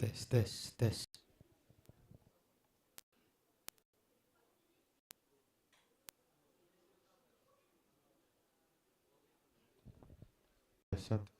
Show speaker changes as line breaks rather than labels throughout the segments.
tes tes tes. Satu.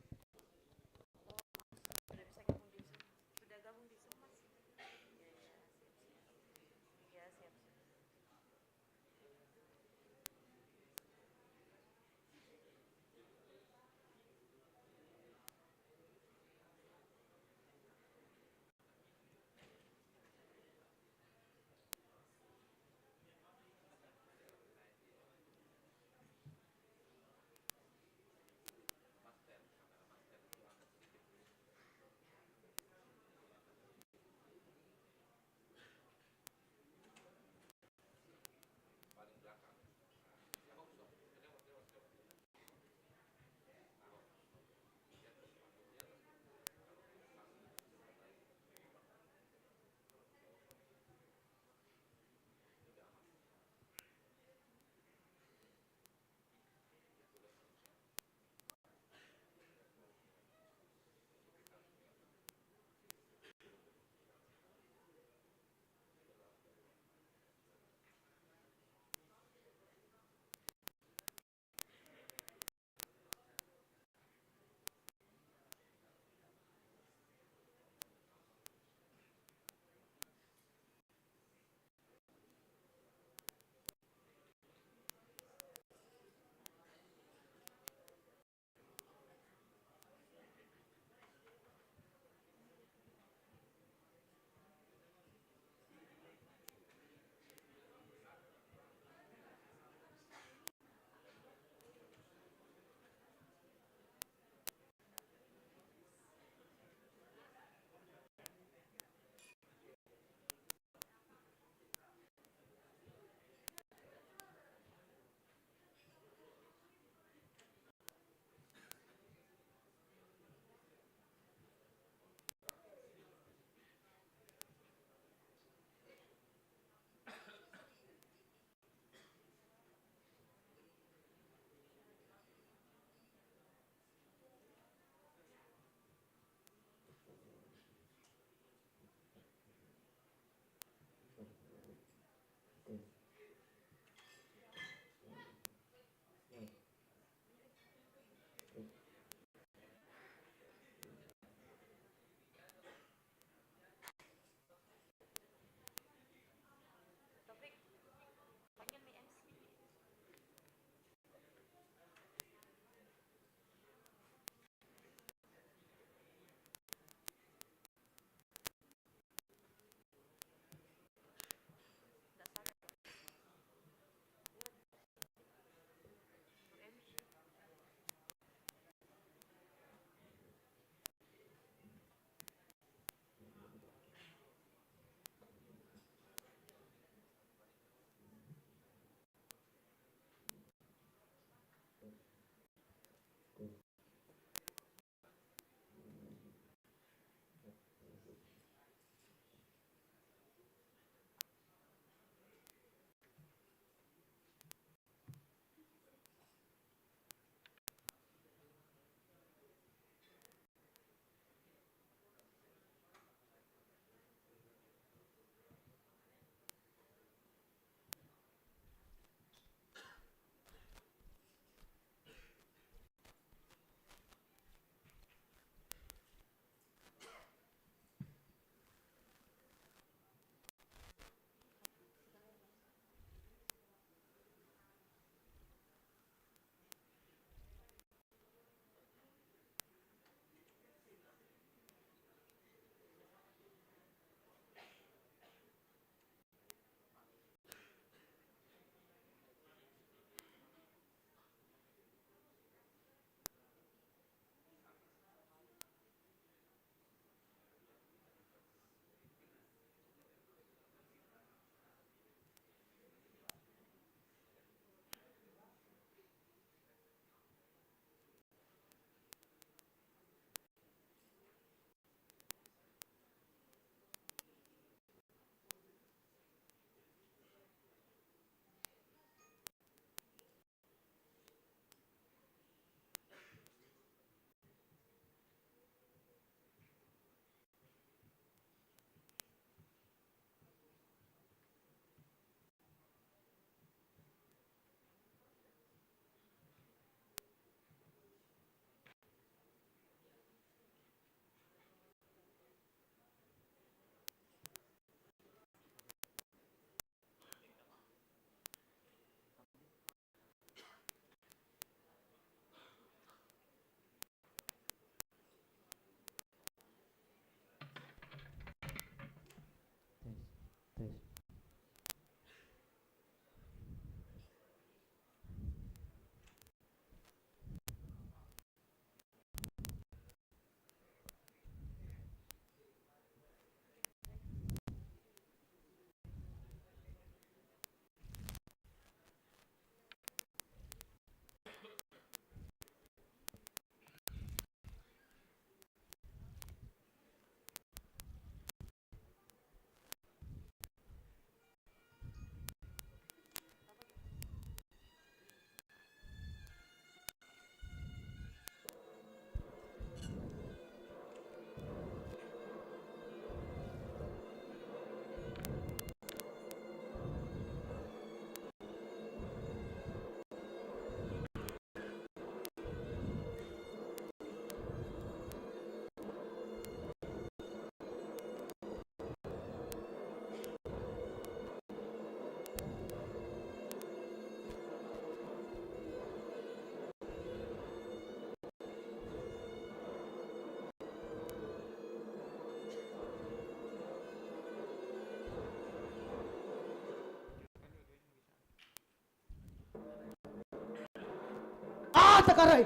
karai.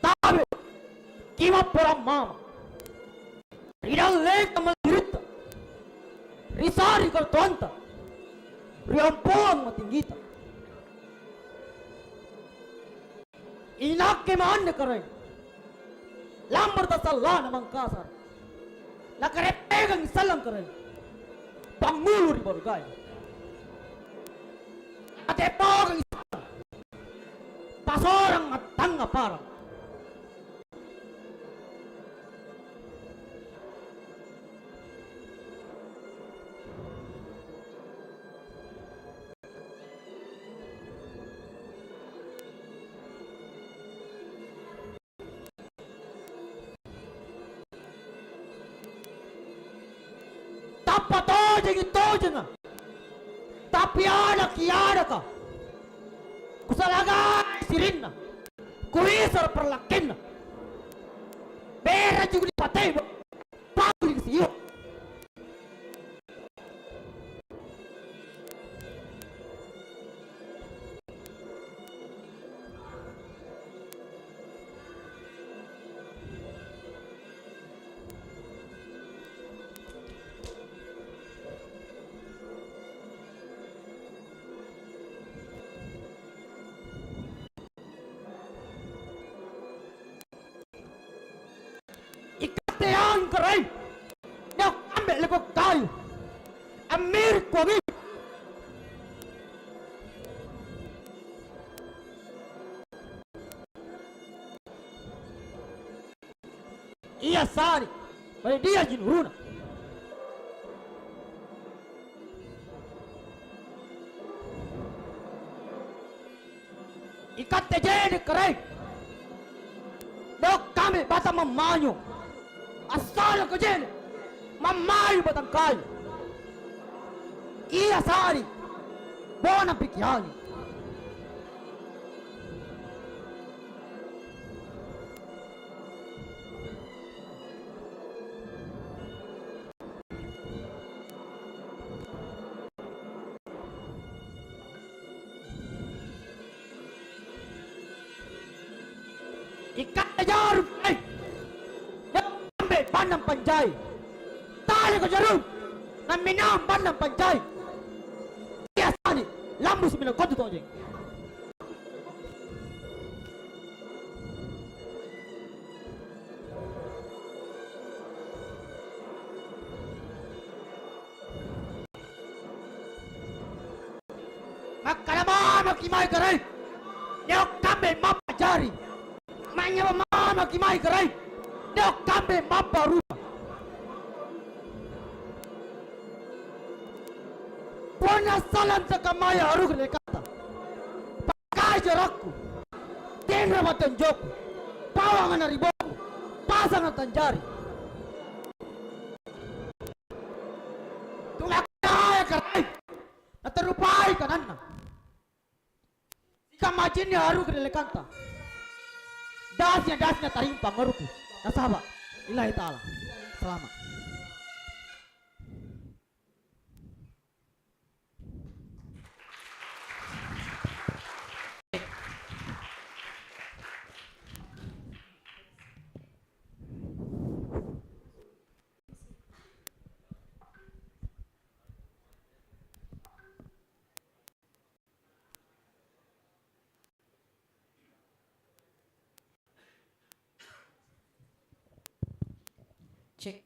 Tapi kima pura mama. Ridal lek malirita. Risari kar tonta. Riampuang matinggita. Inak ke maan karai. Lambar ta salah namang kasar. Nakarepegang salang karai. Pangulur baru gaya. Ate pogang isa. Pasorang at tanga parang. Tapatoja itoja na. Tapiana kiana ka. Kusalaga sirin na. Kuisar perlakin na. Bera juga dipatay mo. Paguli sa iyo. Ikatean karay. Nak ambil lekok kayu. Amir kuami. Iya sari. Pada dia jinuruna. Ikate jene karay. Nak kami bata mamanyo. Asal ko dyan, mamayo batang kayo. Iya sari, bonang pikyani. Ikayajarap ay! Panang panjay. Tali ko jarum. Na minang panang panjay. Iya sani. Lambus minang kodo to jeng. Magkalama magkimay karay. Niyok kami mapajari. Manyama magkimay karay. Niyok kami maparu. Punya salam sa kamaya arug lekata. Pakai jarakku. Tenra matan joku. Pawangan na riboku. Pasang at tanjari. Tulakaya karay. Natarupay kanan na. Kamacin ni arug lekanta. Dasnya tarim pangaruku. Nasaba. Ilahi ta'ala. Selamat. Cek.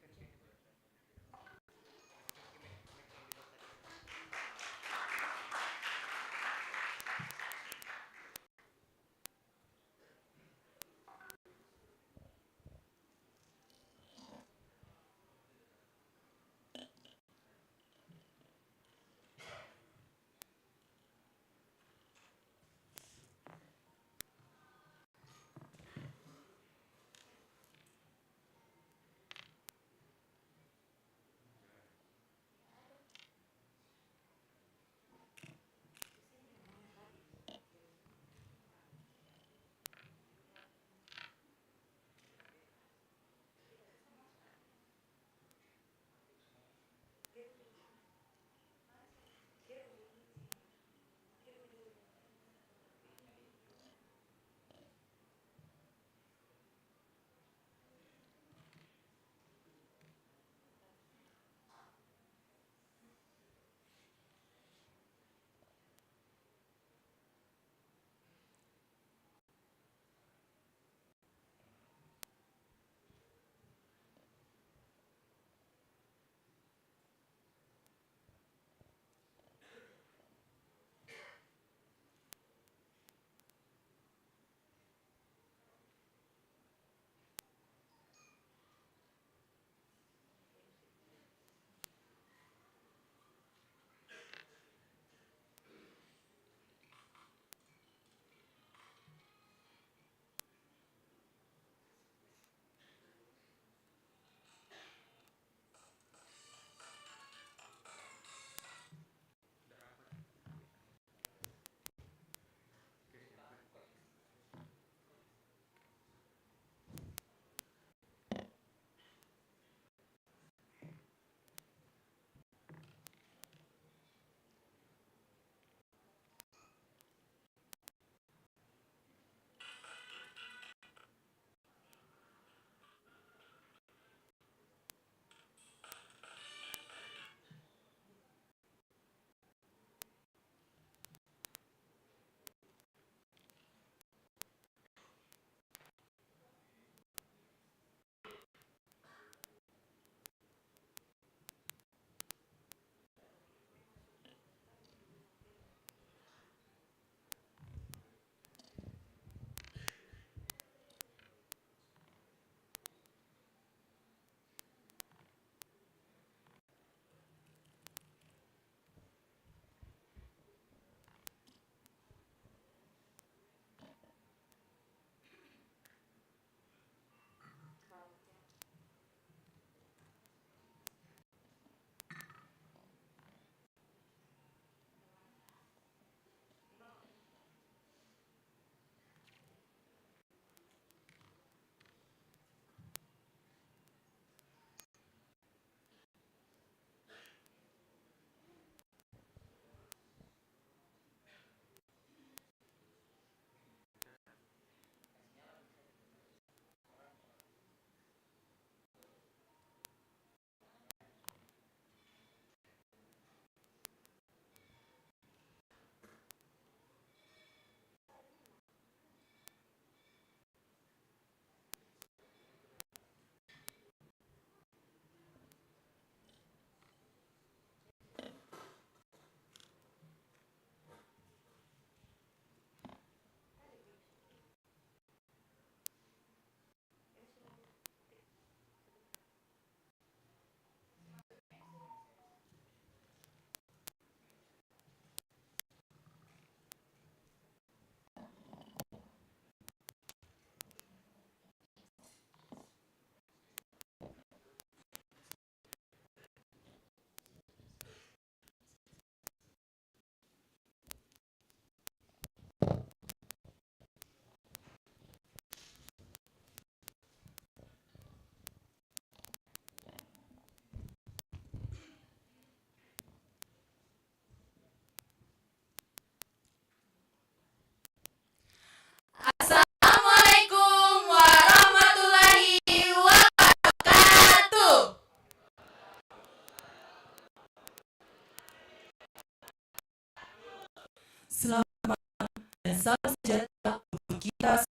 salam sejahtera untuk kita.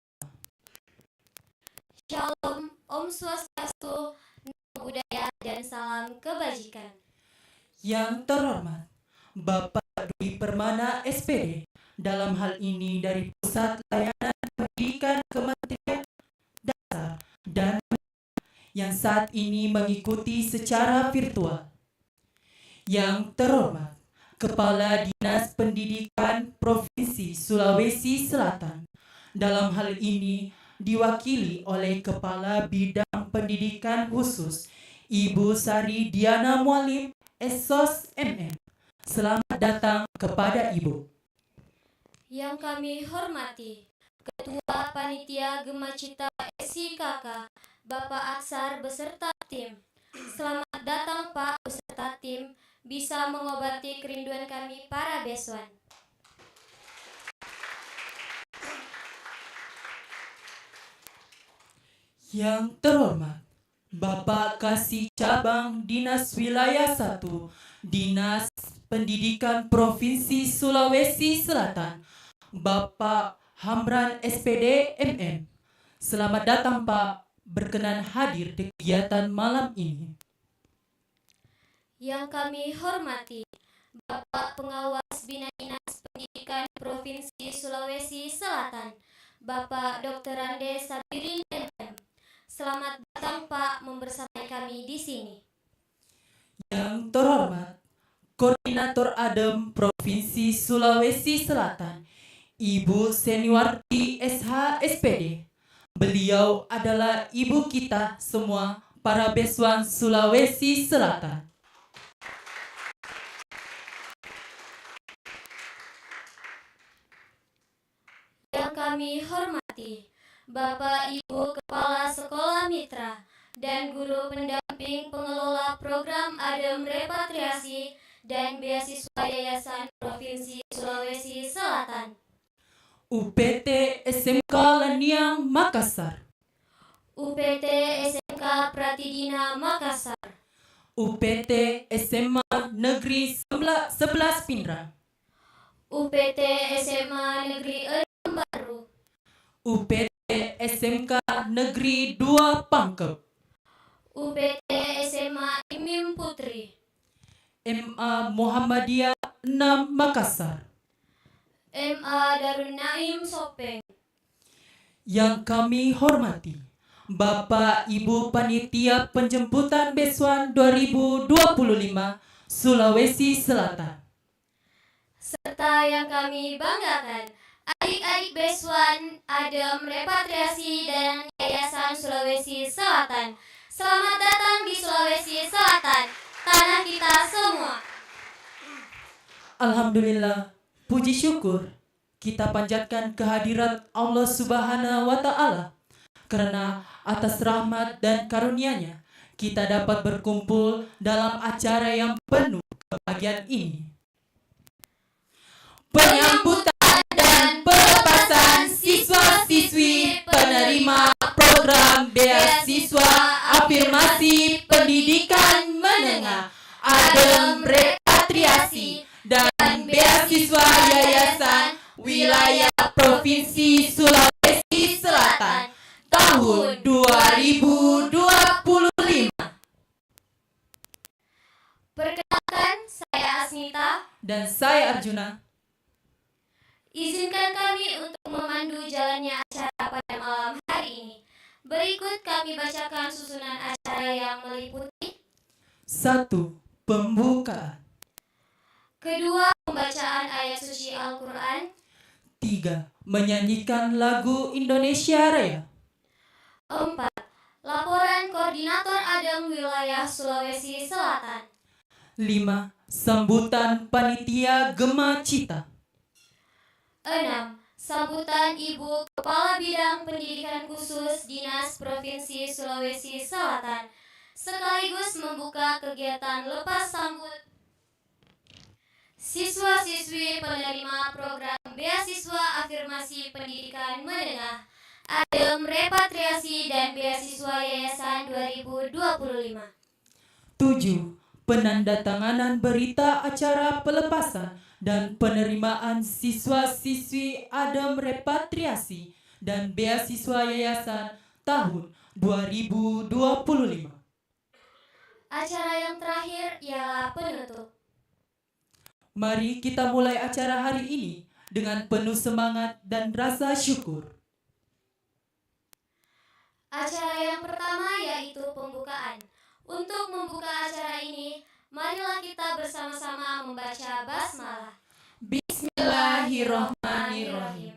Shalom, Om Swastiastu, Namo Buddhaya, dan salam kebajikan.
Yang terhormat Bapak Dwi Permana SPD, dalam hal ini dari Pusat Layanan Pendidikan Kementerian Dasar dan yang saat ini mengikuti secara virtual. Yang terhormat Kepala Dinas Pendidikan Provinsi Sulawesi Selatan, dalam hal ini diwakili oleh Kepala Bidang Pendidikan Khusus Ibu Sari Diana Mualim, SOS MM. Selamat datang kepada Ibu.
Yang kami hormati Ketua Panitia Gema Cita SIKK, Bapak Aksar beserta tim. Selamat datang Pak beserta tim, bisa mengobati kerinduan kami para beswan.
Yang terhormat Bapak Kasih Cabang Dinas Wilayah 1 Dinas Pendidikan Provinsi Sulawesi Selatan, Bapak Hamran SPD MM. Selamat datang Pak, berkenan hadir di kegiatan malam ini.
Yang kami hormati Bapak Pengawas Bina Dinas Pendidikan Provinsi Sulawesi Selatan, Bapak Dr. Ande Sabirin MM. Selamat datang Pak membersamai kami di sini.
Yang terhormat Koordinator ADEM Provinsi Sulawesi Selatan, Ibu Seniwarti SH SPD. Beliau adalah ibu kita semua, para beswan Sulawesi Selatan.
Yang kami hormati Bapak Ibu Kepala Sekolah Mitra dan guru pendamping pengelola program ADEM Repatriasi dan Beasiswa Yayasan Provinsi Sulawesi Selatan.
UPT SMK Laniang Makassar,
UPT SMK Pratidina Makassar,
UPT SMA Negeri 11 Pindrang,
UPT SMA Negeri 6 Baru,
UPT SMK Negeri 2 Pangkep,
UPT SMA Imim Putri,
MA Muhammadiyah 6 Makassar.
MA Darun Naim Sopeng.
Yang kami hormati Bapak Ibu Panitia Penjemputan Beswan 2025 Sulawesi Selatan,
Serta yang kami banggakan, adik-adik Beswan ADEM Repatriasi dan Yayasan Sulawesi Selatan. Selamat datang di Sulawesi Selatan, tanah kita semua.
Alhamdulillah, puji syukur kita panjatkan kehadirat Allah Subhanahu wa Ta'ala, karena atas rahmat dan karunia-Nya kita dapat berkumpul dalam acara yang penuh kebahagiaan ini. Penyambutan dan pelepasan siswa-siswi penerima program beasiswa afirmasi pendidikan menengah ADEM Repatriasi dan beasiswa Yayasan Wilayah Provinsi Sulawesi Selatan tahun 2025.
Perkenalkan, saya Asmita.
Dan saya Arjuna.
Izinkan kami untuk memandu jalannya acara pada malam hari ini. Berikut kami bacakan susunan acara yang meliputi
1. Pembukaan.
kedua, pembacaan ayat suci Al-Quran.
3. Menyanyikan lagu Indonesia Raya.
4. Laporan Koordinator ADEM Wilayah Sulawesi Selatan.
5. Sambutan Panitia Gema Cita.
6. Sambutan Ibu Kepala Bidang Pendidikan Khusus Dinas Provinsi Sulawesi Selatan, sekaligus membuka kegiatan lepas sambut siswa-siswi penerima program Beasiswa Afirmasi Pendidikan Menengah ADEM Repatriasi dan Beasiswa Yayasan 2025.
7. Penandatanganan berita acara pelepasan dan penerimaan siswa-siswi Adam Repatriasi dan Beasiswa Yayasan tahun 2025.
Acara yang terakhir ialah penutup.
Mari kita mulai acara hari ini dengan penuh semangat dan rasa syukur.
Acara yang pertama yaitu pembukaan. Untuk membuka acara ini, marilah kita bersama-sama membaca basmalah.
Bismillahirrahmanirrahim.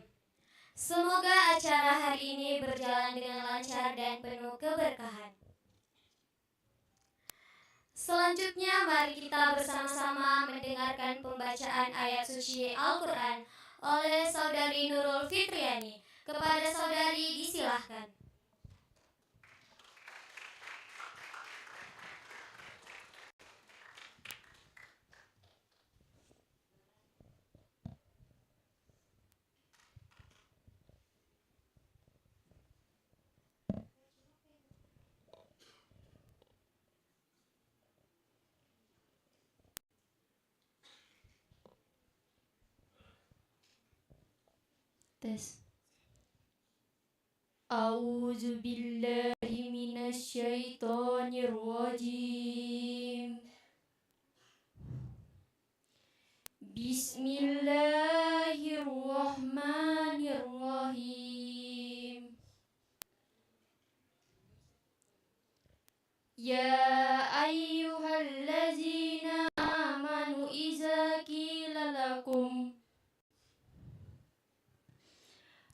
Semoga acara hari ini berjalan dengan lancar dan penuh keberkahan. Selanjutnya mari kita bersama-sama mendengarkan pembacaan ayat suci Al-Quran oleh Saudari Nurul Fitriani. Kepada saudari disilahkan. Tes. A'udzu billahi minasyaitonir rajim. Bismillahirrahmanirrahim. Ya ayyuhallazina amanu iza qila lakum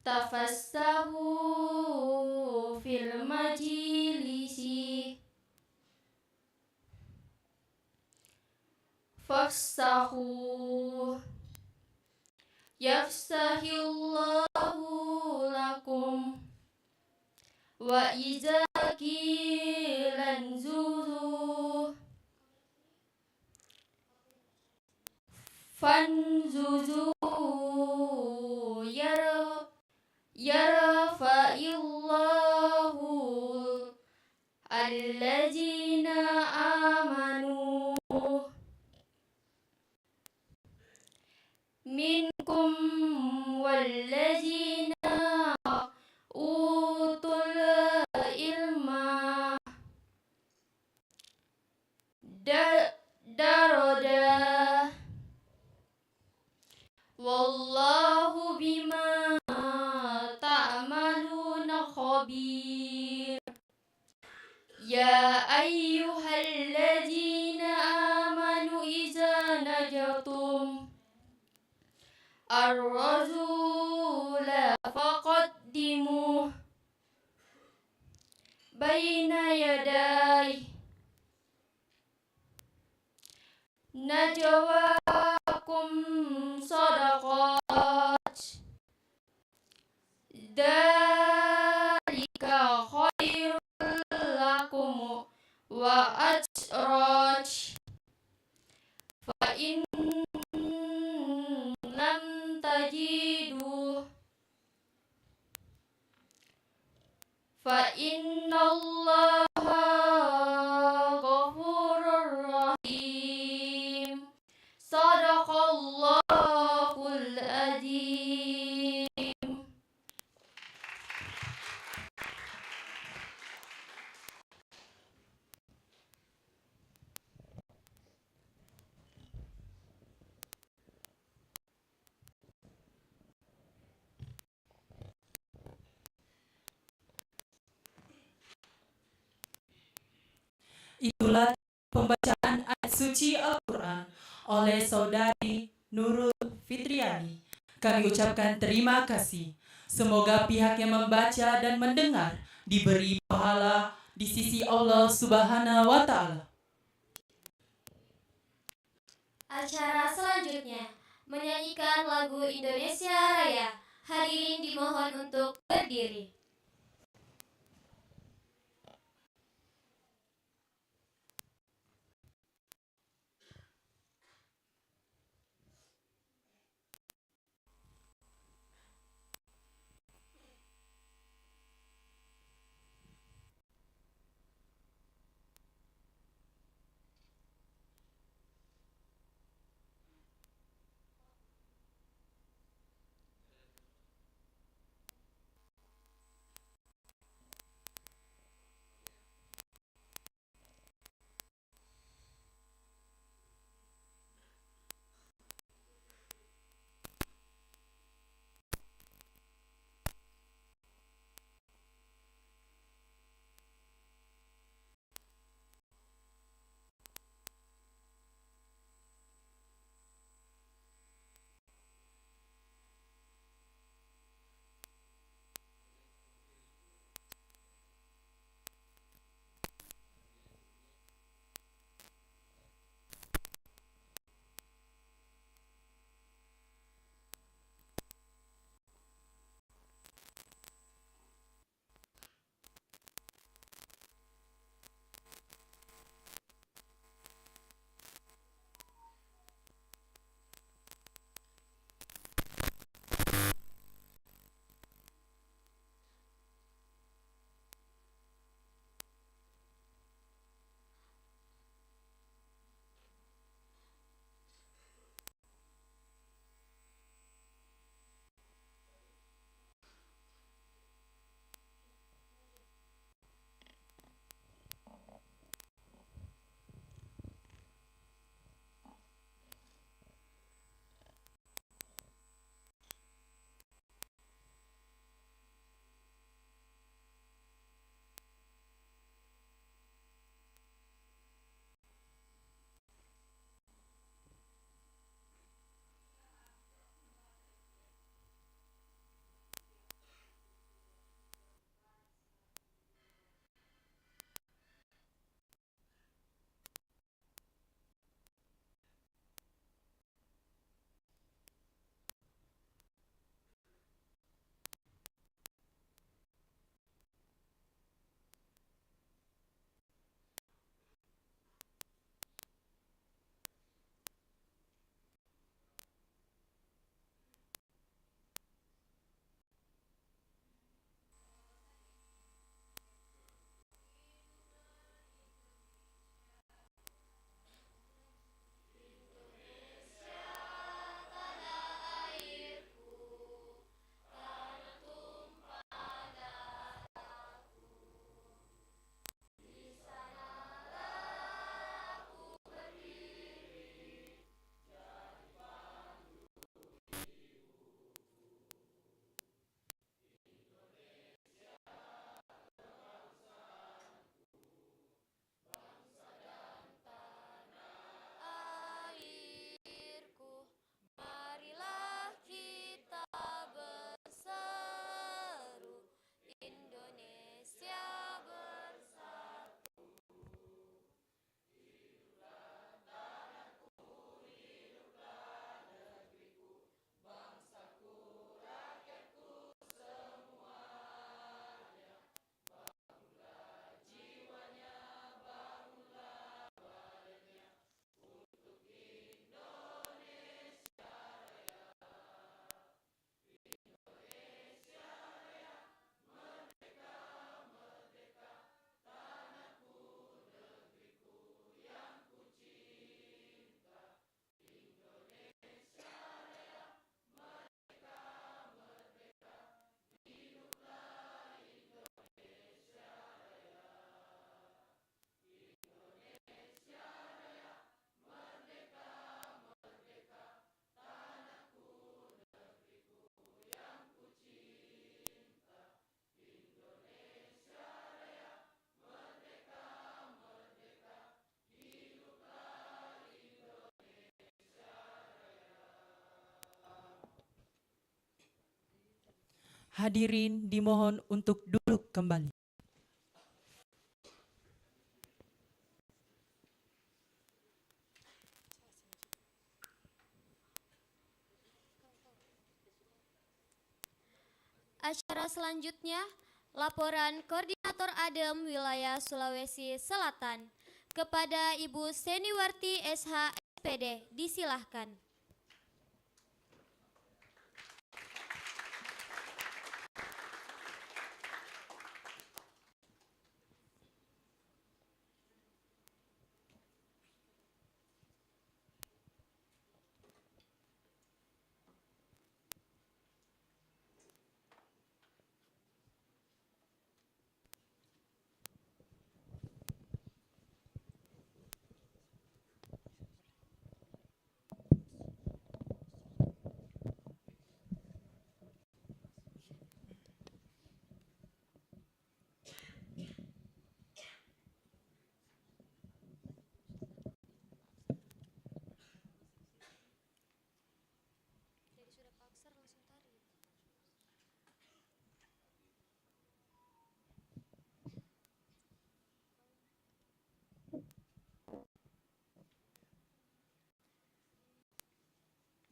tafassahu fil majlisi fafsahu yafsahillahu lakum wa iza qila anzuzu fanzuzu yarfa'illahu allazina amanu minkum wallazina utul ilma darada wallahu bima ta'maluna khabir. Ya ayyuhallazina amanu iza najatum ar-razula faqaddimu baina yaday najwakum sadaqat dzalika khairul lakum wa atraj fa in lam tajidu fa innallaha ghafurur rahim. Sadaqallahul adzim.
Itulah pembacaan ayat suci Al-Quran oleh Saudari Nurul Fitriani. Kami ucapkan terima kasih. Semoga pihak yang membaca dan mendengar diberi pahala di sisi Allah Subhanahu wa Ta'ala.
Acara selanjutnya menyanyikan lagu Indonesia Raya. Hadirin dimohon untuk berdiri.
Hadirin dimohon untuk duduk kembali.
Acara selanjutnya, laporan Koordinator ADEM Wilayah Sulawesi Selatan kepada Ibu Seniwarti SH SPD, disilahkan.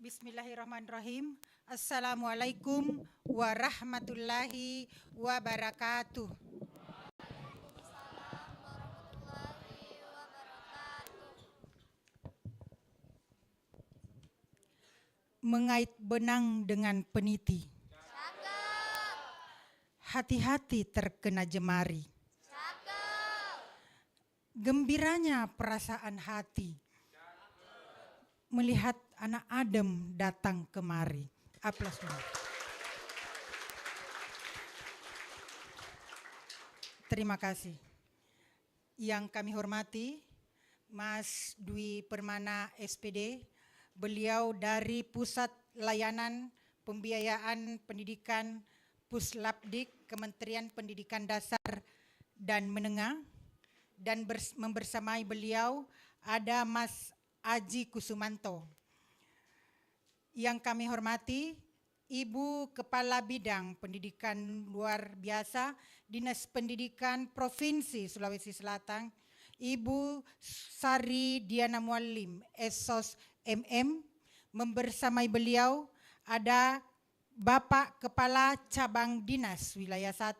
Bismillahirrahmanirrahim. Assalamualaikum warahmatullahi wabarakatuh. Mengait benang dengan peniti. Hati-hati terkena jemari. Gembiranya perasaan hati melihat anak Adem datang kemari. Aplaus dulu. Terima kasih. Yang kami hormati Mas Dwi Permana SPD, beliau dari Pusat Layanan Pembiayaan Pendidikan Puslapdik Kementerian Pendidikan Dasar dan Menengah, dan membersamai beliau ada Mas Aji Kusumanto. Yang kami hormati Ibu Kepala Bidang Pendidikan Luar Biasa Dinas Pendidikan Provinsi Sulawesi Selatan, Ibu Sari Diana Mualim, Esos MM. Membersamai beliau ada Bapak Kepala Cabang Dinas Wilayah 1,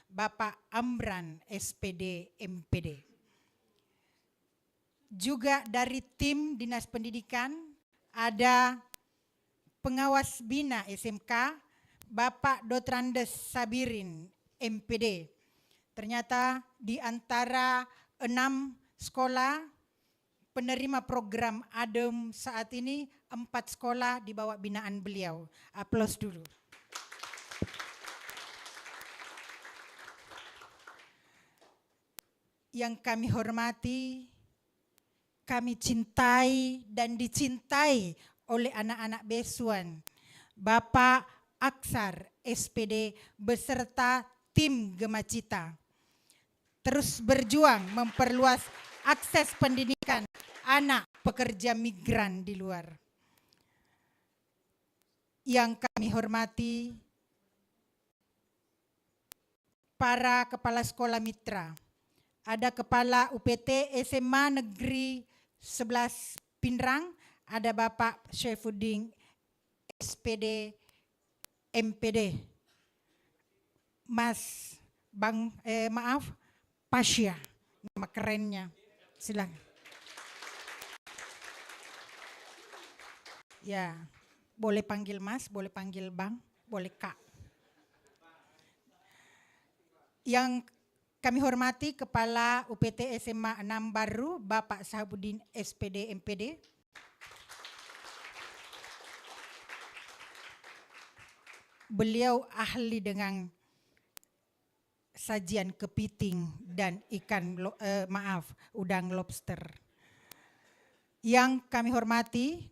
Bapak Amran SPD MPD. Juga dari tim Dinas Pendidikan ada Pengawas Bina SMK, Bapak Dotrandes Sabirin MPD. Ternyata di antara 6 sekolah penerima program ADEM saat ini, 4 sekolah di bawah binaan beliau. Aplaus dulu. Yang kami hormati, kami cintai dan dicintai oleh anak-anak Besuan, Bapak Aksar SPD beserta tim Gemacita, terus berjuang memperluas akses pendidikan anak pekerja migran di luar. Yang kami hormati para kepala sekolah mitra, ada Kepala UPT SMA Negeri 11 Pinrang, ada Bapak Syaifuddin SPD MPD, Mas Pasya, nama kerennya, silakan. Ya, boleh panggil Mas, boleh panggil Bang, boleh Kak. Yang kami hormati Kepala UPT SMA 6 Baru, Bapak Sahabuddin SPD MPD. Beliau ahli dengan sajian kepiting dan udang lobster. Yang kami hormati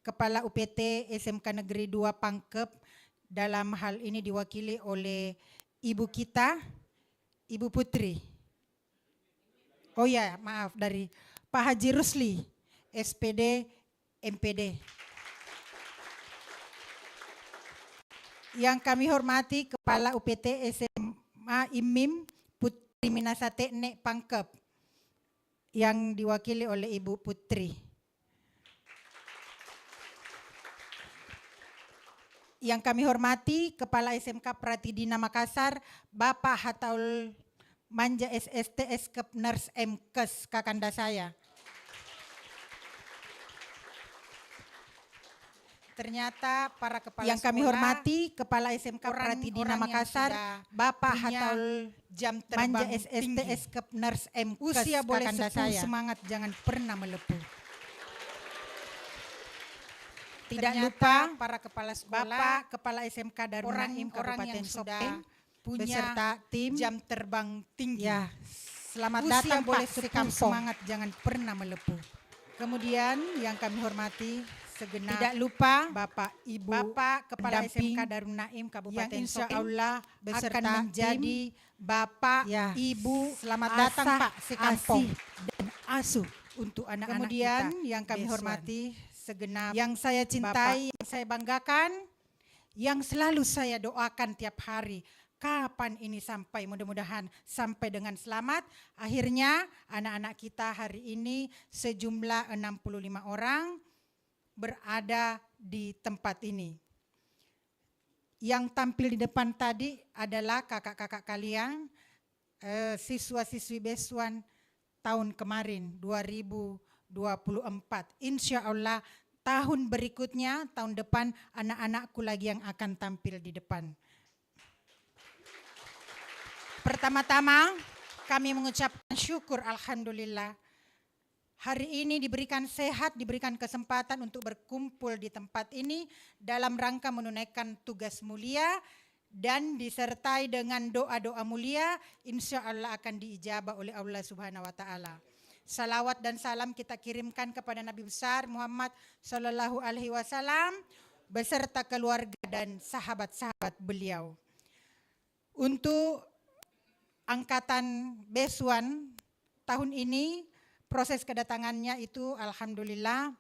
Kepala UPT SMK Negeri 2 Pangkep, dalam hal ini diwakili oleh Ibu kita, Ibu Putri. Oh ya, maaf, dari Pak Haji Rusli, SPD MPD. Yang kami hormati Kepala UPT SMA IMIM Putri Minasate Nek Pangkep yang diwakili oleh Ibu Putri. Yang kami hormati Kepala SMK Pratidina Makassar Bapak Hataul Manja SSTS Kepners MKes Kakanda saya. Ternyata para kepala yang kami hormati Kepala SMK Pratidina Makassar Bapak Hataul
jam
Manja
terbang
SSTS Kepners MKes
Usia boleh
Kakanda
sepuh,
saya.
semangat jangan pernah melepuh.
Tidak
Ternyata
lupa
para kepala sekolah,
Bapak Kepala SMK Darul Naim
orang
Kabupaten
yang sudah
Sopeng
punya
beserta tim.
jam terbang tinggi.
Ya, selamat
Usia
datang
boleh
Pak
sepuh,
Sekampong.
semangat jangan pernah melepuh.
Kemudian yang kami hormati segenap
Tidak lupa
Bapak Ibu
Bapak Kepala
pendamping
SMK Darul Naim
yang
Kabupaten
insya
Sopeng
Allah
beserta
akan menjadi
Bapak,
ya,
Ibu,
selamat
Asah,
datang Pak Sekampong.
Asih, dan asuh untuk anak-anak
Kemudian
kita.
yang kami
Beswan.
hormati segenap
Yang saya cintai, yang saya banggakan, yang selalu saya doakan tiap hari. Kapan ini sampai? Mudah-mudahan sampai dengan selamat. Akhirnya anak-anak kita hari ini sejumlah 65 orang berada di tempat ini. Yang tampil di depan tadi adalah kakak-kakak kalian, siswa-siswi Beswan tahun kemarin 2024. Insya Allah tahun berikutnya, tahun depan anak-anakku lagi yang akan tampil di depan. Pertama-tama kami mengucapkan syukur alhamdulillah. Hari ini diberikan sehat, diberikan kesempatan untuk berkumpul di tempat ini dalam rangka menunaikan tugas mulia dan disertai dengan doa-doa mulia, insya Allah akan diijabah oleh Allah Subhanahu wa Ta'ala. Salawat dan salam kita kirimkan kepada Nabi besar Muhammad Sallallahu Alaihi Wasallam beserta keluarga dan sahabat-sahabat beliau. Untuk angkatan Beswan tahun ini proses kedatangannya itu alhamdulillah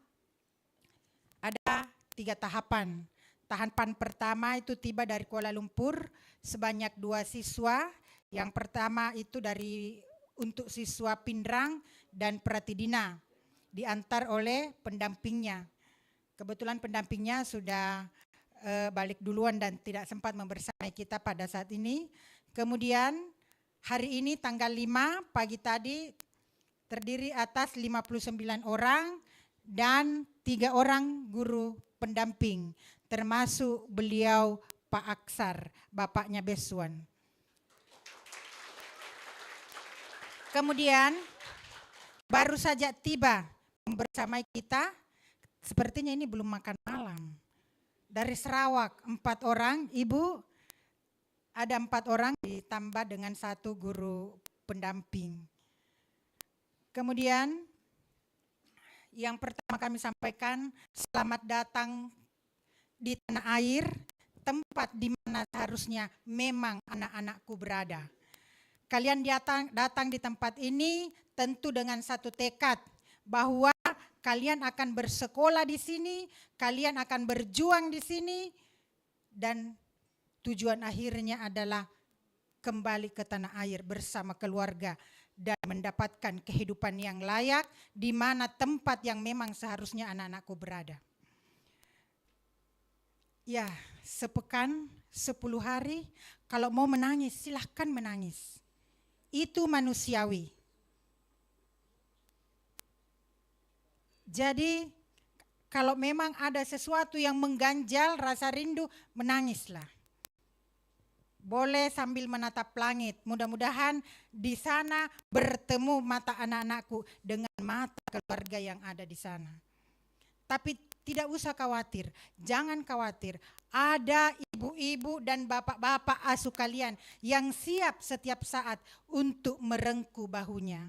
ada 3 tahapan. Tahapan pertama itu tiba dari Kuala Lumpur sebanyak 2 siswa. Yang pertama itu untuk siswa Pindrang dan Pratidina diantar oleh pendampingnya. Kebetulan pendampingnya sudah balik duluan dan tidak sempat membersamai kita pada saat ini. Kemudian hari ini tanggal 5 pagi tadi terdiri atas 59 orang dan 3 orang guru pendamping termasuk beliau Pak Aksar, bapaknya Beswan. Kemudian baru saja tiba bersamai kita, sepertinya ini belum makan malam. Dari Sarawak 4 orang, Ibu ada 4 orang ditambah dengan 1 guru pendamping. Kemudian yang pertama kami sampaikan, selamat datang di tanah air, tempat di mana seharusnya memang anak-anakku berada. Kalian datang di tempat ini tentu dengan satu tekad bahwa kalian akan bersekolah di sini, kalian akan berjuang di sini, dan tujuan akhirnya adalah kembali ke tanah air bersama keluarga dan mendapatkan kehidupan yang layak di mana tempat yang memang seharusnya anak-anakku berada. Ya, sepekan, 10 hari, kalau mau menangis silahkan menangis. Itu manusiawi. Jadi kalau memang ada sesuatu yang mengganjal rasa rindu, menangislah. Boleh sambil menatap langit. Mudah-mudahan di sana bertemu mata anak-anakku dengan mata keluarga yang ada di sana. Tapi tidak usah khawatir, jangan khawatir. Ada ibu-ibu dan bapak-bapak asuh kalian yang siap setiap saat untuk merengkuh bahunya.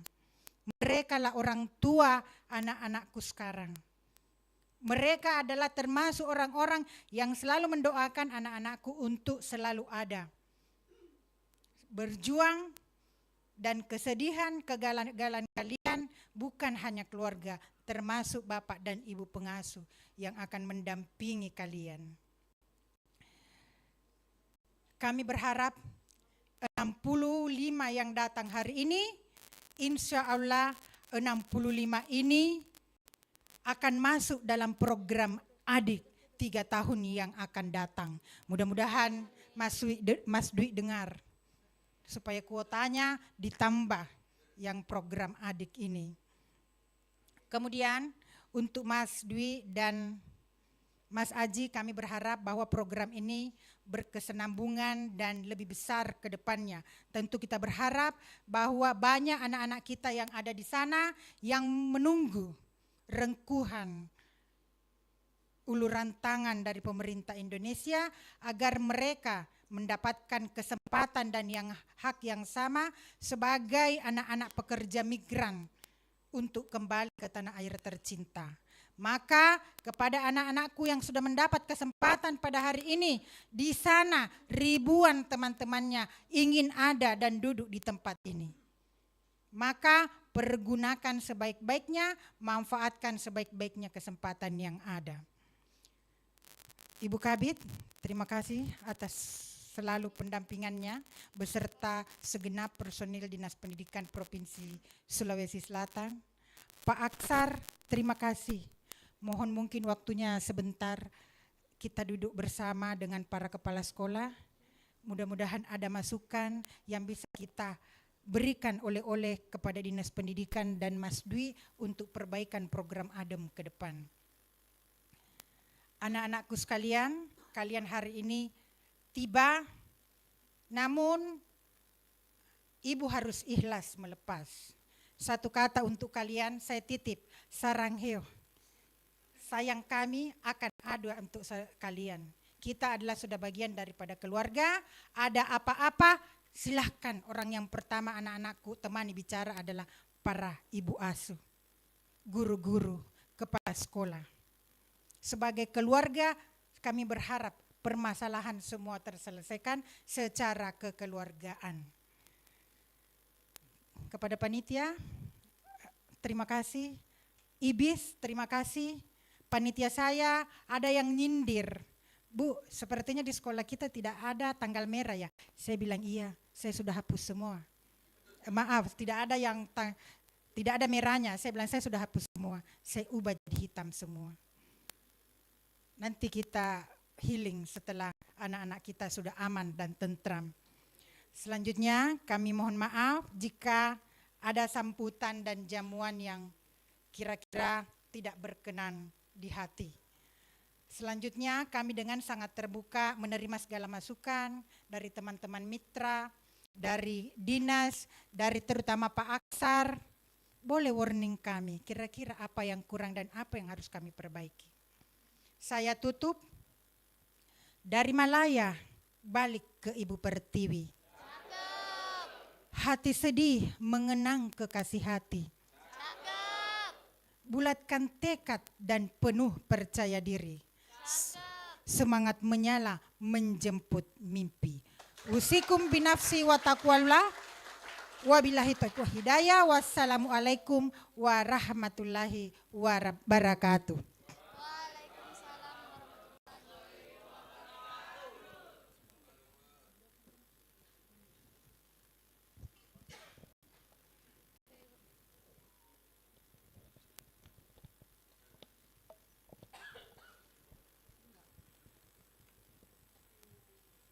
Mereka lah orang tua anak-anakku sekarang. Mereka adalah termasuk orang-orang yang selalu mendoakan anak-anakku untuk selalu ada. Berjuang dan kesedihan, kegagalan kalian bukan hanya keluarga, termasuk bapak dan ibu pengasuh yang akan mendampingi kalian. Kami berharap 65 yang datang hari ini, insya Allah 65 ini akan masuk dalam program adik 3 tahun yang akan datang. Mudah-mudahan Mas Dwi dengar supaya kuotanya ditambah yang program adik ini. Kemudian untuk Mas Dwi dan Mas Aji, kami berharap bahwa program ini berkesinambungan dan lebih besar ke depannya. Tentu kita berharap bahwa banyak anak-anak kita yang ada di sana yang menunggu rengkuhan uluran tangan dari pemerintah Indonesia agar mereka mendapatkan kesempatan dan hak yang sama sebagai anak-anak pekerja migran untuk kembali ke tanah air tercinta. Maka kepada anak-anakku yang sudah mendapat kesempatan pada hari ini, di sana ribuan teman-temannya ingin ada dan duduk di tempat ini. Maka pergunakan sebaik-baiknya, manfaatkan sebaik-baiknya kesempatan yang ada. Ibu Kabid, terima kasih atas selalu pendampingannya beserta segenap personil Dinas Pendidikan Provinsi Sulawesi Selatan. Pak Aksar, terima kasih. Mohon mungkin waktunya sebentar kita duduk bersama dengan para kepala sekolah. Mudah-mudahan ada masukan yang bisa kita berikan oleh-oleh kepada Dinas Pendidikan dan Mas Dwi untuk perbaikan program ADEM ke depan. Anak-anakku sekalian, kalian hari ini tiba, namun ibu harus ikhlas melepas. Satu kata untuk kalian, saya titip, sarangheo. Sayang kami akan ada untuk kalian. Kita adalah sudah bagian daripada keluarga, ada apa-apa silahkan orang yang pertama anak-anakku temani bicara adalah para ibu asuh, guru-guru, kepala sekolah. Sebagai keluarga kami berharap permasalahan semua terselesaikan secara kekeluargaan. Kepada panitia, terima kasih. Ibis, terima kasih. Panitia saya ada yang nyindir. Bu, sepertinya di sekolah kita tidak ada tanggal merah ya. Saya bilang iya, saya sudah hapus semua. Maaf, tidak ada merahnya. Saya bilang saya sudah hapus semua. Saya ubah jadi hitam semua. Nanti kita healing setelah anak-anak kita sudah aman dan tentram. Selanjutnya kami mohon maaf jika ada sambutan dan jamuan yang kira-kira tidak berkenan di hati. Selanjutnya kami dengan sangat terbuka menerima segala masukan dari teman-teman mitra, dari dinas, dari terutama Pak Aksar. Boleh warning kami, kira-kira apa yang kurang dan apa yang harus kami perbaiki. Saya tutup dari Malaya balik ke Ibu Pertiwi. Hati sedih mengenang kekasih hati. Bulatkan tekad dan penuh percaya diri. Semangat menyala menjemput mimpi. Usikum binafsi wa taqwallah. Wabillahi taufiq wal hidayah. Wassalamualaikum warahmatullahi wabarakatuh.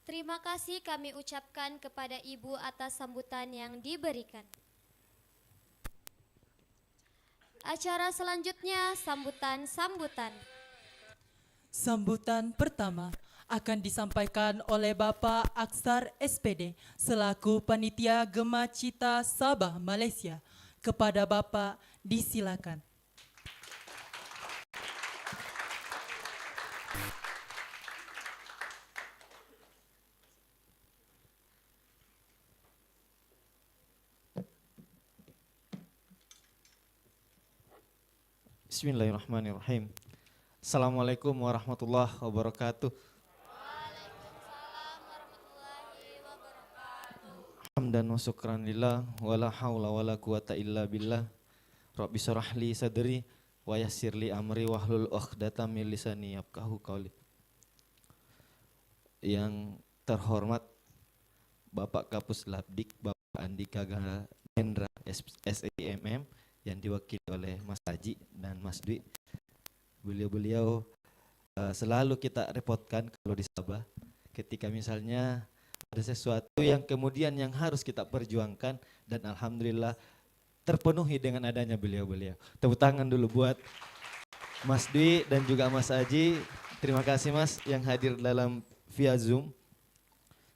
Terima kasih kami ucapkan kepada Ibu atas sambutan yang diberikan. Acara selanjutnya sambutan.
Sambutan pertama akan disampaikan oleh Bapak Aksar SPD selaku Panitia Gema Cita Sabah Malaysia. Kepada Bapak disilakan.
Bismillahirrahmanirrahim. Assalamualaikum warahmatullahi wabarakatuh.
Waalaikumsalam warahmatullahi wabarakatuh.
Hamdan wa syukran lillah wa la hawla wa la quwata illa billah. Rabbi syrah li sadri wa yassir li amri wahlul 'uqdatam min lisani yafqahu qawli. Yang terhormat Bapak Kapus Labdik, Bapak Andika Hendra SIMM yang diwakili oleh Mas Haji dan Mas Dwi. Beliau-beliau selalu kita repotkan kalau di Sabah ketika misalnya ada sesuatu yang kemudian yang harus kita perjuangkan, dan alhamdulillah terpenuhi dengan adanya beliau-beliau. Tepuk tangan dulu buat Mas Dwi dan juga Mas Haji. Terima kasih Mas yang hadir dalam via Zoom.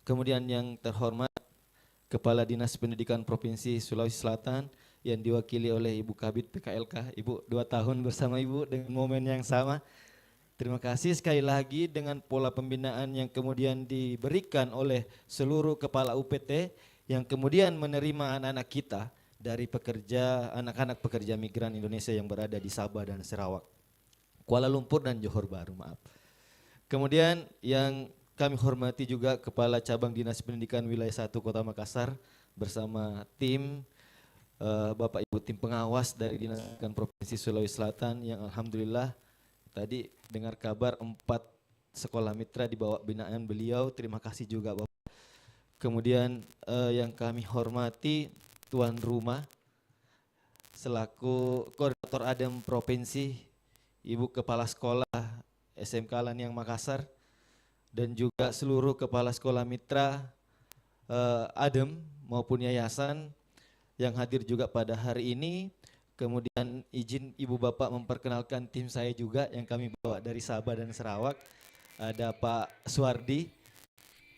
Kemudian yang terhormat Kepala Dinas Pendidikan Provinsi Sulawesi Selatan yang diwakili oleh Ibu Kabid PKLK. Ibu 2 tahun bersama Ibu dengan momen yang sama. Terima kasih sekali lagi dengan pola pembinaan yang kemudian diberikan oleh seluruh kepala UPT yang kemudian menerima anak-anak kita dari anak-anak pekerja migran Indonesia yang berada di Sabah dan Sarawak, Kuala Lumpur dan Johor Bahru, maaf. Kemudian yang kami hormati juga Kepala Cabang Dinas Pendidikan Wilayah 1 Kota Makassar bersama tim Bapak Ibu tim pengawas dari Dinas Pendidikan Provinsi Sulawesi Selatan yang alhamdulillah tadi dengar kabar 4 sekolah mitra di bawah binaan beliau. Terima kasih juga Bapak. Kemudian yang kami hormati tuan rumah selaku koordinator ADEM Provinsi, Ibu Kepala Sekolah SMK Laniang Makassar, dan juga seluruh kepala sekolah mitra ADEM maupun yayasan yang hadir juga pada hari ini. Kemudian izin Ibu Bapak memperkenalkan tim saya juga yang kami bawa dari Sabah dan Sarawak. Ada Pak Suwardi,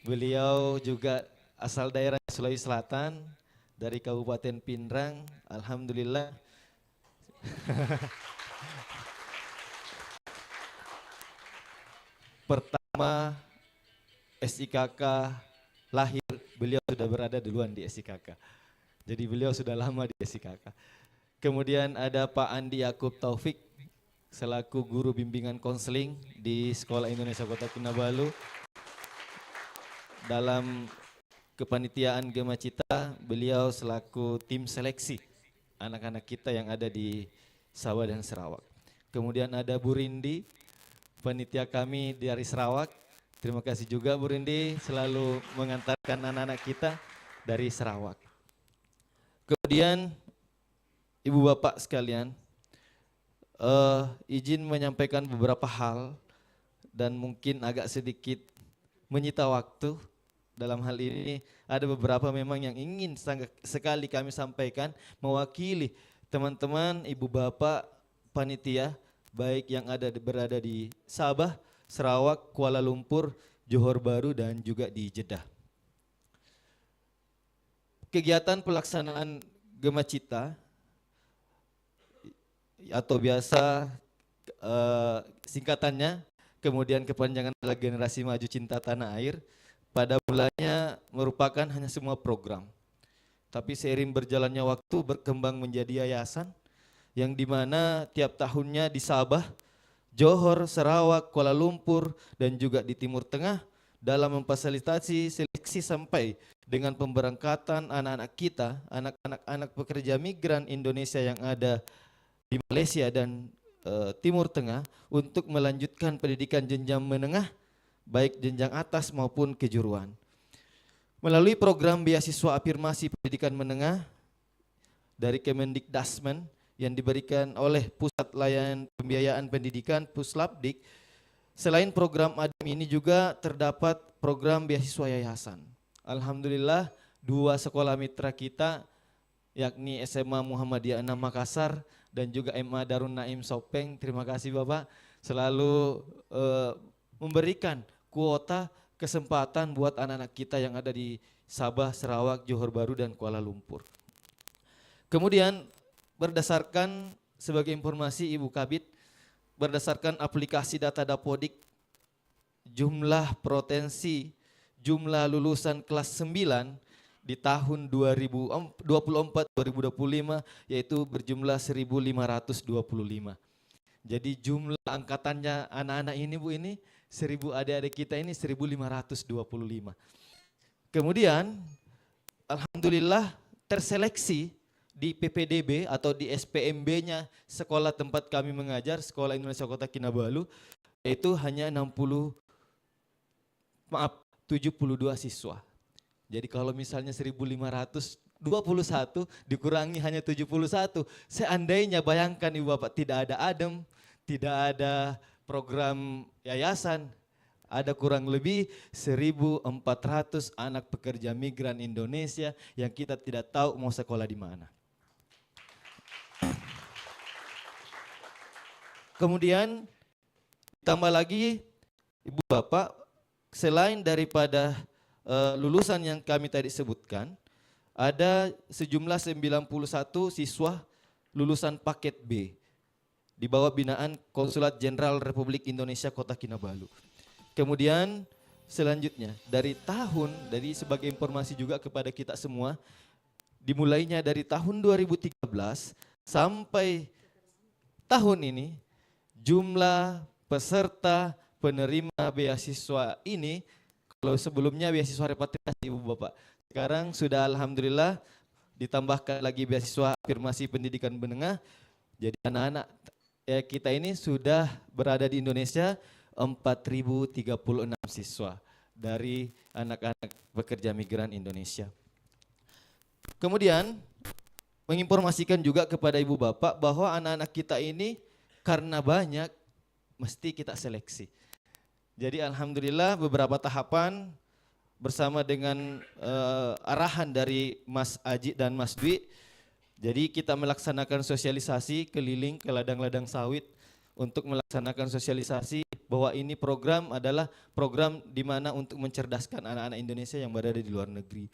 beliau juga asal daerah Sulawesi Selatan dari Kabupaten Pindrang. Alhamdulillah. Pertama SIKK lahir, beliau sudah berada duluan di SIKK. Jadi beliau sudah lama di SIKK. Kemudian ada Pak Andi Yakub Taufik selaku guru bimbingan konseling di Sekolah Indonesia Kota Kinabalu. Dalam kepanitiaan Gema Cita, beliau selaku tim seleksi anak-anak kita yang ada di Sabah dan Sarawak. Kemudian ada Bu Rindi, panitia kami dari Sarawak. Terima kasih juga Bu Rindi selalu mengantarkan anak-anak kita dari Sarawak. Kemudian Ibu Bapak sekalian, izin menyampaikan beberapa hal dan mungkin agak sedikit menyita waktu. Dalam hal ini ada beberapa memang yang ingin sekali kami sampaikan mewakili teman-teman Ibu Bapak panitia baik yang berada di Sabah, Sarawak, Kuala Lumpur, Johor Bahru dan juga di Jeddah. Kegiatan pelaksanaan Gema Cita atau biasa singkatannya kemudian kepanjangan adalah Generasi Maju Cinta Tanah Air, pada mulanya merupakan hanya semua program, tapi seiring berjalannya waktu berkembang menjadi yayasan yang dimana tiap tahunnya di Sabah, Johor, Sarawak, Kuala Lumpur dan juga di Timur Tengah dalam memfasilitasi seleksi sampai dengan pemberangkatan anak-anak kita, anak-anak pekerja migran Indonesia yang ada di Malaysia dan Timur Tengah untuk melanjutkan pendidikan jenjang menengah, baik jenjang atas maupun kejuruan. Melalui program beasiswa afirmasi pendidikan menengah dari Kemendikdasmen yang diberikan oleh Pusat Layanan Pembiayaan Pendidikan Puslabdik, selain program ADEM ini juga terdapat program beasiswa yayasan. Alhamdulillah 2 sekolah mitra kita yakni SMA Muhammadiyah 6 Makassar dan juga MA Darun Naim Sopeng. Terima kasih Bapak selalu memberikan kuota kesempatan buat anak-anak kita yang ada di Sabah, Sarawak, Johor Bahru dan Kuala Lumpur. Kemudian berdasarkan sebagai informasi Ibu Kabid, berdasarkan aplikasi data Dapodik, jumlah potensi, jumlah lulusan kelas 9 di tahun 2024-2025 yaitu berjumlah 1.525. Jadi jumlah angkatannya anak-anak ini Bu ini 1.000 adik-adik kita ini 1.525. Kemudian alhamdulillah terseleksi di PPDB atau di SPMB-nya sekolah tempat kami mengajar, Sekolah Indonesia Kota Kinabalu, yaitu hanya 72 siswa. Jadi kalau misalnya 1521 dikurangi hanya 71, seandainya bayangkan Ibu Bapak tidak ada ADEM, tidak ada program yayasan, ada kurang lebih 1.400 anak pekerja migran Indonesia yang kita tidak tahu mau sekolah di mana. Kemudian tambah lagi Ibu Bapak, selain daripada lulusan yang kami tadi sebutkan, ada sejumlah 91 siswa lulusan paket B di bawah binaan Konsulat Jenderal Republik Indonesia Kota Kinabalu. Kemudian selanjutnya dari sebagai informasi juga kepada kita semua, dimulainya dari tahun 2013 sampai tahun ini jumlah peserta penerima beasiswa ini, kalau sebelumnya beasiswa repatriasi Ibu Bapak, sekarang sudah alhamdulillah ditambahkan lagi beasiswa afirmasi pendidikan menengah. Jadi anak-anak kita ini sudah berada di Indonesia 4.036 siswa dari anak-anak pekerja migran Indonesia. Kemudian menginformasikan juga kepada Ibu Bapak bahwa anak-anak kita ini karena banyak mesti kita seleksi. Jadi alhamdulillah beberapa tahapan bersama dengan arahan dari Mas Aji dan Mas Dwi. Jadi kita melaksanakan sosialisasi keliling ke ladang-ladang sawit untuk melaksanakan sosialisasi bahwa ini program adalah program di mana untuk mencerdaskan anak-anak Indonesia yang berada di luar negeri.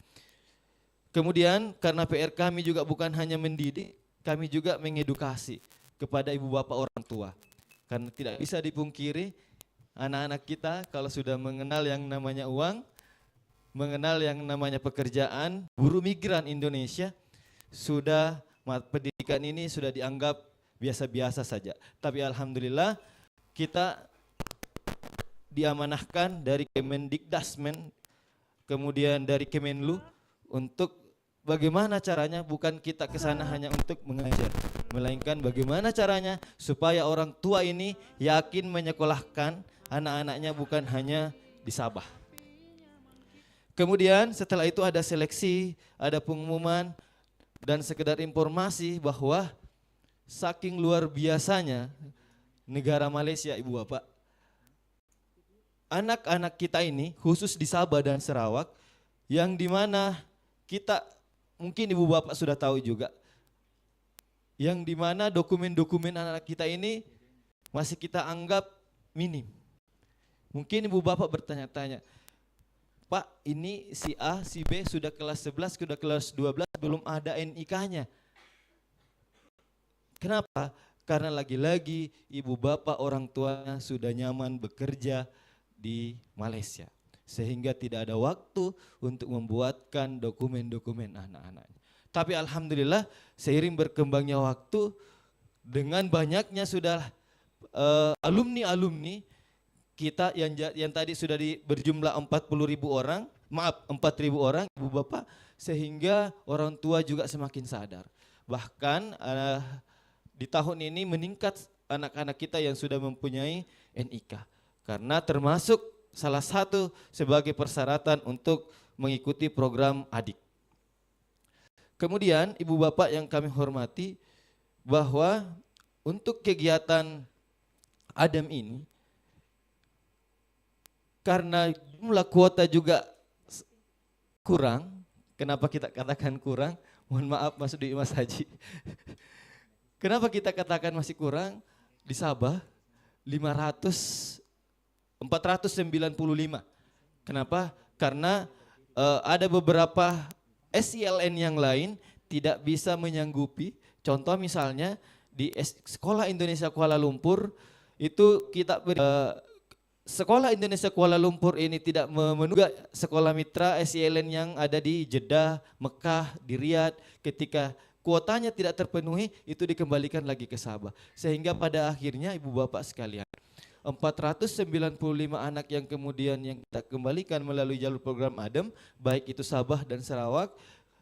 Kemudian karena PR kami juga bukan hanya mendidik, kami juga mengedukasi kepada ibu bapak orang tua. Karena tidak bisa dipungkiri anak-anak kita kalau sudah mengenal yang namanya uang, mengenal yang namanya pekerjaan, buruh migran Indonesia, sudah pendidikan ini sudah dianggap biasa-biasa saja. Tapi alhamdulillah kita diamanahkan dari Kemendikdasmen, kemudian dari Kemenlu untuk bagaimana caranya bukan kita ke sana hanya untuk mengajar, melainkan bagaimana caranya supaya orang tua ini yakin menyekolahkan anak-anaknya bukan hanya di Sabah. Kemudian setelah itu ada seleksi, ada pengumuman, dan sekedar informasi bahwa saking luar biasanya negara Malaysia ibu bapak, anak-anak kita ini khusus di Sabah dan Sarawak yang dimana kita mungkin ibu bapak sudah tahu juga, yang dimana dokumen-dokumen anak kita ini masih kita anggap minim. Mungkin ibu bapak bertanya-tanya, Pak, ini si A, si B sudah kelas 11, sudah kelas 12, belum ada NIK-nya. Kenapa? Karena lagi-lagi ibu bapak orang tuanya sudah nyaman bekerja di Malaysia. Sehingga tidak ada waktu untuk membuatkan dokumen-dokumen anak-anaknya. Tapi alhamdulillah seiring berkembangnya waktu, dengan banyaknya sudah alumni-alumni, kita yang tadi sudah berjumlah 40.000 orang, 4.000 orang ibu bapak, sehingga orang tua juga semakin sadar. Bahkan di tahun ini meningkat anak-anak kita yang sudah mempunyai NIK, karena termasuk salah satu sebagai persyaratan untuk mengikuti program adik. Kemudian ibu bapak yang kami hormati, bahwa untuk kegiatan ADEM ini, karena jumlah kuota juga kurang. Kenapa kita katakan kurang? Mohon maaf Mas Dwi, Mas Haji. Kenapa kita katakan masih kurang? Di Sabah 495. Kenapa? Karena ada beberapa SILN yang lain tidak bisa menyanggupi. Contoh misalnya di Sekolah Indonesia Kuala Lumpur itu kita Sekolah Indonesia Kuala Lumpur ini tidak memenuhi sekolah mitra SILN yang ada di Jeddah, Mekah, di Riyadh. Ketika kuotanya tidak terpenuhi, itu dikembalikan lagi ke Sabah. Sehingga pada akhirnya ibu bapak sekalian, 495 anak yang kemudian yang kita kembalikan melalui jalur program ADEM, baik itu Sabah dan Sarawak,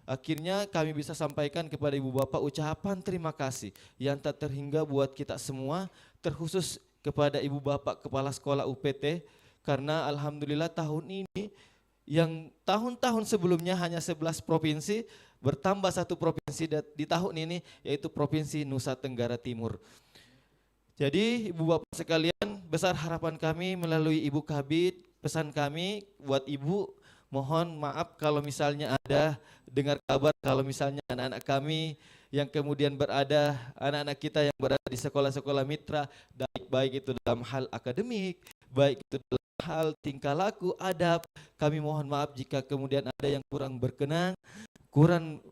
akhirnya kami bisa sampaikan kepada ibu bapak ucapan terima kasih yang tak terhingga buat kita semua, terkhusus kepada ibu bapak kepala sekolah UPT, karena alhamdulillah tahun ini yang tahun-tahun sebelumnya hanya 11 provinsi, bertambah satu provinsi di tahun ini, yaitu Provinsi Nusa Tenggara Timur. Jadi Ibu Bapak sekalian, besar harapan kami melalui Ibu Kabid, pesan kami buat Ibu, mohon maaf kalau misalnya ada dengar kabar kalau misalnya anak-anak kami yang kemudian berada, anak-anak kita yang berada di sekolah-sekolah mitra, baik itu dalam hal akademik, baik itu dalam hal tingkah laku, adab, kami mohon maaf jika kemudian ada yang kurang berkenan, kurang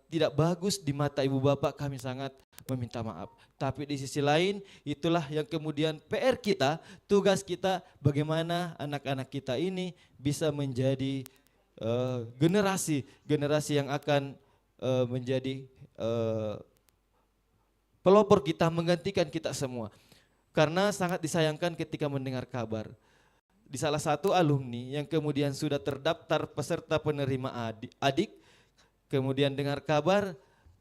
tidak bagus di mata ibu bapak, kami sangat meminta maaf. Tapi di sisi lain itulah yang kemudian PR kita, tugas kita bagaimana anak-anak kita ini bisa menjadi generasi yang akan menjadi pelopor kita, menggantikan kita semua. Karena sangat disayangkan ketika mendengar kabar di salah satu alumni yang kemudian sudah terdaftar peserta penerima adik, kemudian dengar kabar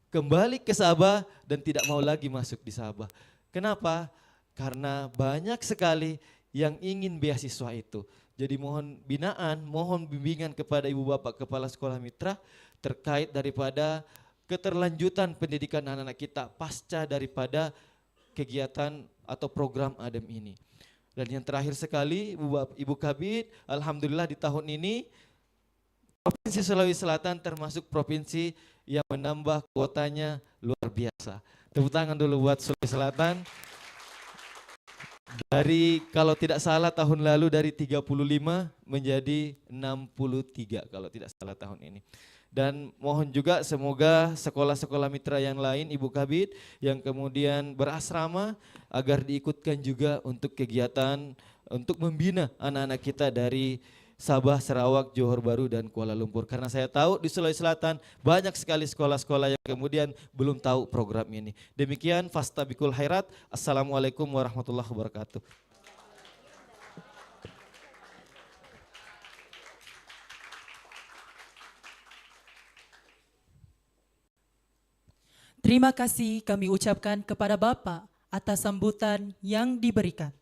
kembali ke Sabah dan tidak mau lagi masuk di Sabah. Kenapa? Karena banyak sekali yang ingin beasiswa itu. Jadi mohon binaan, mohon bimbingan kepada ibu bapak kepala sekolah mitra terkait daripada keterlanjutan pendidikan anak-anak kita pasca daripada kegiatan atau program ADEM ini. Dan yang terakhir sekali, Ibu Kabid, alhamdulillah di tahun ini Provinsi Sulawesi Selatan termasuk provinsi yang menambah kuotanya luar biasa. Tepuk tangan dulu buat Sulawesi Selatan. Dari kalau tidak salah tahun lalu dari 35 menjadi 63 kalau tidak salah tahun ini. Dan mohon juga semoga sekolah-sekolah mitra yang lain Ibu Kabid yang kemudian berasrama agar diikutkan juga untuk kegiatan untuk membina anak-anak kita dari Sabah, Sarawak, Johor Bahru dan Kuala Lumpur. Karena saya tahu di Sulawesi Selatan banyak sekali sekolah-sekolah yang kemudian belum tahu program ini. Demikian Fastabikul Khairat. Assalamualaikum warahmatullahi wabarakatuh.
Terima kasih kami ucapkan kepada Bapak atas sambutan yang diberikan.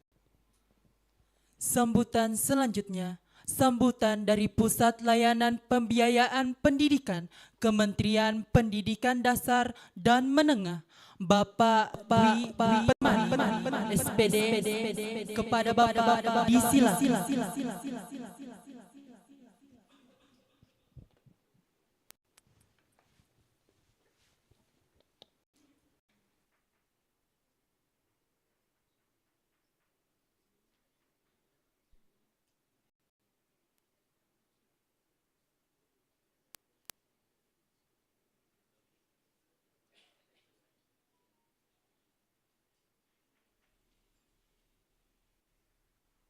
Sambutan selanjutnya, sambutan dari Pusat Layanan Pembiayaan Pendidikan Kementerian Pendidikan Dasar dan Menengah, Bapak Dwi Permadi, SPD, kepada Bapak disilakan.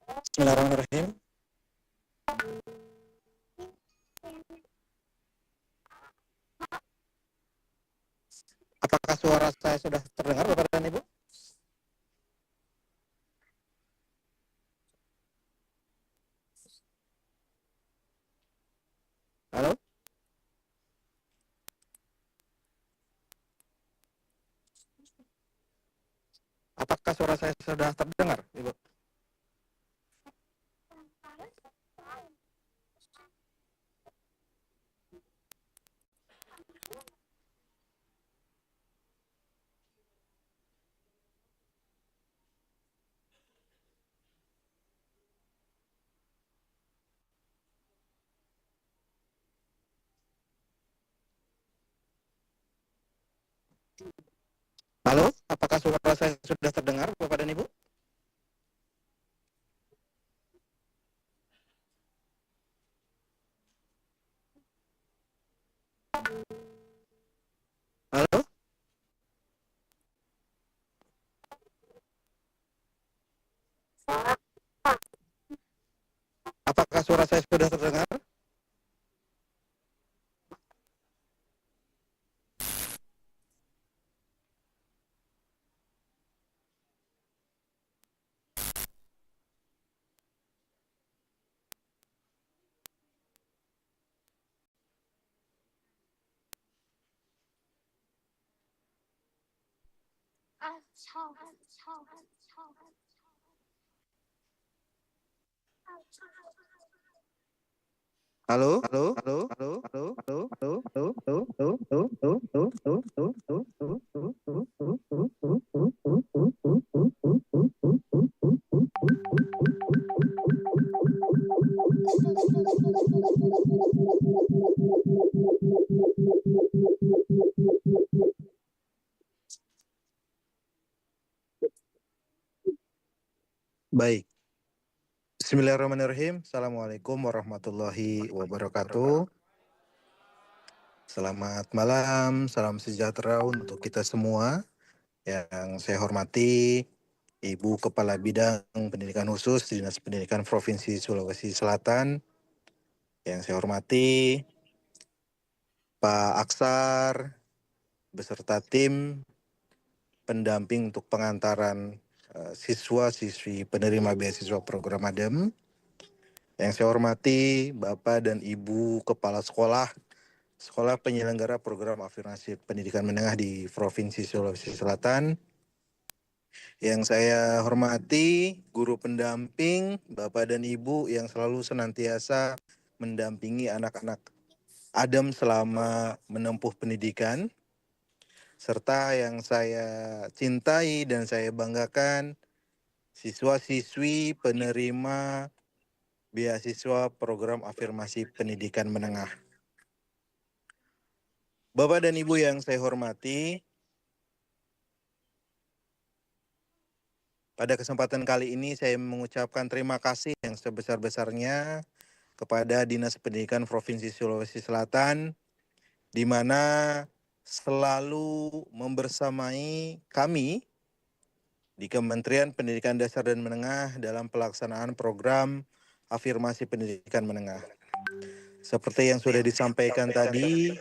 Bismillahirrahmanirrahim. Apakah suara saya sudah terdengar Bapak dan Ibu? Halo? Apakah suara saya sudah terdengar, Ibu? Halo, apakah suara saya sudah terdengar Bapak dan Ibu? Halo? Apakah suara saya sudah terdengar? Halo, halo, halo, halo, halo, halo, halo, halo, halo, halo, halo, halo, halo, halo, Baik. Bismillahirrahmanirrahim. Assalamualaikum warahmatullahi wabarakatuh. Selamat malam, salam sejahtera untuk kita semua. Yang saya hormati Ibu Kepala Bidang Pendidikan Khusus Dinas Pendidikan Provinsi Sulawesi Selatan. Yang saya hormati Pak Aksar beserta tim pendamping untuk pengantaran siswa-siswi penerima beasiswa program ADEM. Yang saya hormati Bapak dan Ibu Kepala Sekolah Sekolah Penyelenggara Program Afirmasi Pendidikan Menengah di Provinsi Sulawesi Selatan. Yang saya hormati guru pendamping, Bapak dan Ibu yang selalu senantiasa mendampingi anak-anak ADEM selama menempuh pendidikan. Serta yang saya cintai dan saya banggakan, siswa-siswi penerima beasiswa program afirmasi pendidikan menengah. Bapak dan Ibu yang saya hormati, pada kesempatan kali ini saya mengucapkan terima kasih yang sebesar-besarnya kepada Dinas Pendidikan Provinsi Sulawesi Selatan, di mana selalu membersamai kami di Kementerian Pendidikan Dasar dan Menengah dalam pelaksanaan program afirmasi pendidikan menengah. Seperti yang sudah disampaikan tadi,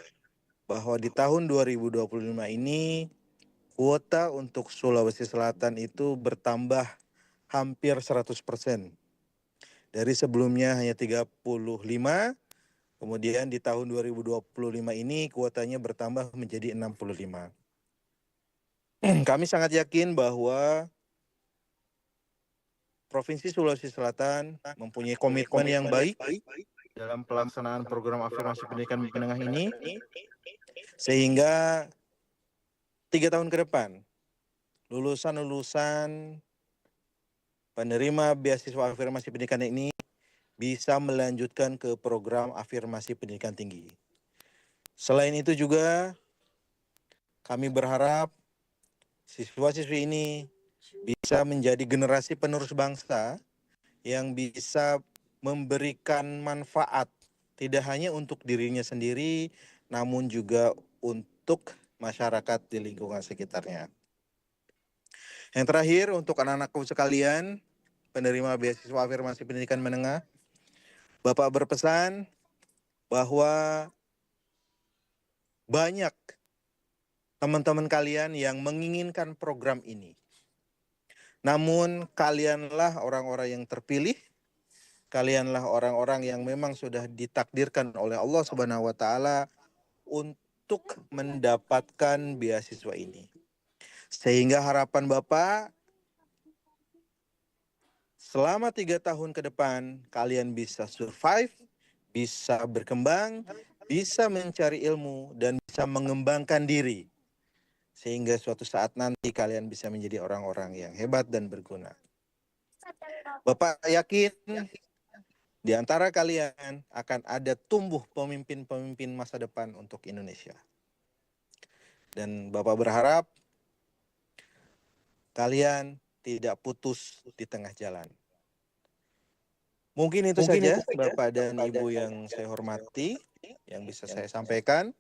bahwa di tahun 2025 ini kuota untuk Sulawesi Selatan itu bertambah hampir 100%. Dari sebelumnya hanya 35, kemudian di tahun 2025 ini kuotanya bertambah menjadi 65. Kami sangat yakin bahwa Provinsi Sulawesi Selatan mempunyai komitmen yang baik dalam pelaksanaan program afirmasi pendidikan menengah ini, sehingga 3 tahun ke depan lulusan-lulusan penerima beasiswa afirmasi pendidikan ini bisa melanjutkan ke program afirmasi pendidikan tinggi. Selain itu juga kami berharap siswa-siswi ini bisa menjadi generasi penerus bangsa yang bisa memberikan manfaat tidak hanya untuk dirinya sendiri, namun juga untuk masyarakat di lingkungan sekitarnya. Yang terakhir, untuk anak-anakku sekalian, penerima beasiswa afirmasi pendidikan menengah, Bapak berpesan bahwa banyak teman-teman kalian yang menginginkan program ini. Namun kalianlah orang-orang yang terpilih, kalianlah orang-orang yang memang sudah ditakdirkan oleh Allah Subhanahu wa taala untuk mendapatkan beasiswa ini. Sehingga harapan Bapak selama 3 tahun ke depan kalian bisa survive, bisa berkembang, bisa mencari ilmu dan bisa mengembangkan diri. Sehingga suatu saat nanti kalian bisa menjadi orang-orang yang hebat dan berguna. Bapak yakin di antara kalian akan ada tumbuh pemimpin-pemimpin masa depan untuk Indonesia. Dan Bapak berharap kalian tidak putus di tengah jalan. Mungkin itu saja Bapak dan Ibu yang saya hormati, yang bisa saya sampaikan.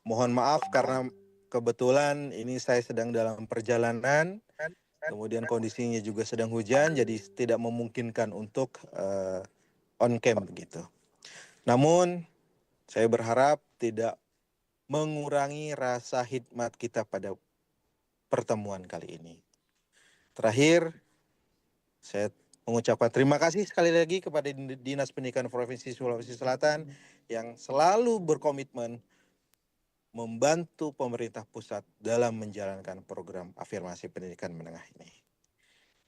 Mohon maaf karena kebetulan ini saya sedang dalam perjalanan, kemudian kondisinya juga sedang hujan, jadi tidak memungkinkan untuk on cam begitu. Namun saya berharap tidak mengurangi rasa hikmat kita pada pertemuan kali ini. Terakhir, saya mengucapkan terima kasih sekali lagi kepada Dinas Pendidikan Provinsi Sulawesi Selatan yang selalu berkomitmen membantu pemerintah pusat dalam menjalankan program afirmasi pendidikan menengah ini.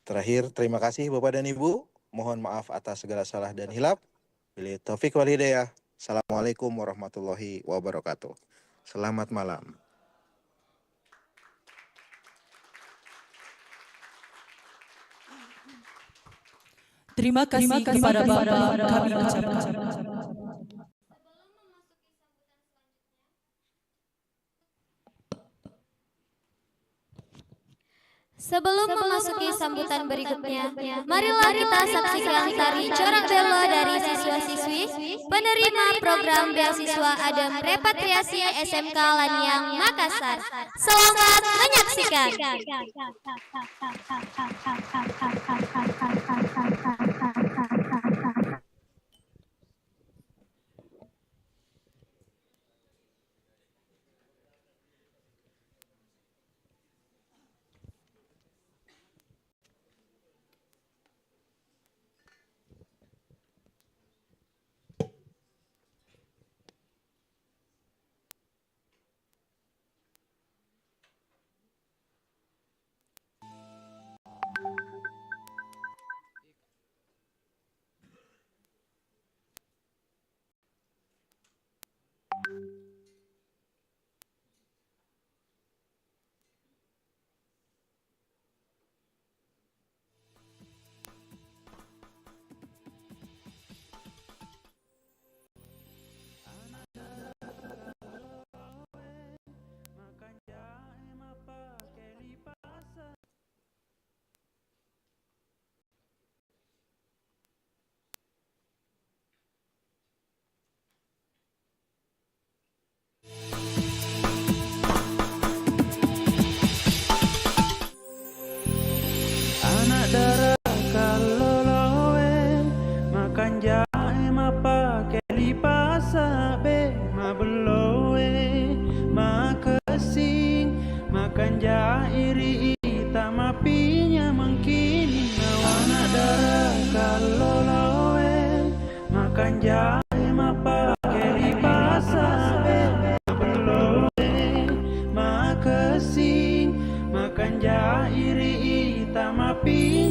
Terakhir, terima kasih Bapak dan Ibu. Mohon maaf atas segala salah dan hilaf. Billahi taufiq wal hidayah. Assalamualaikum warahmatullahi wabarakatuh. Selamat malam.
Terima kasih kepada Bapak kami ucapkan.
Sebelum memasuki sambutan berikutnya, marilah kita saksikan tari corak belo dari siswa-siswi penerima program beasiswa Adem Repatriasi SMK Lanyang Makassar. Selamat menyaksikan.
Anak darah kalolowe makan jahe ma pake lipasa be ma belowe ma kesing makan jahe iri ita ma pinya mangkini anak darah kalolowe makan jahe ma pake lipasa be ma belowe ma kesing makan jahe iri ita ma pinya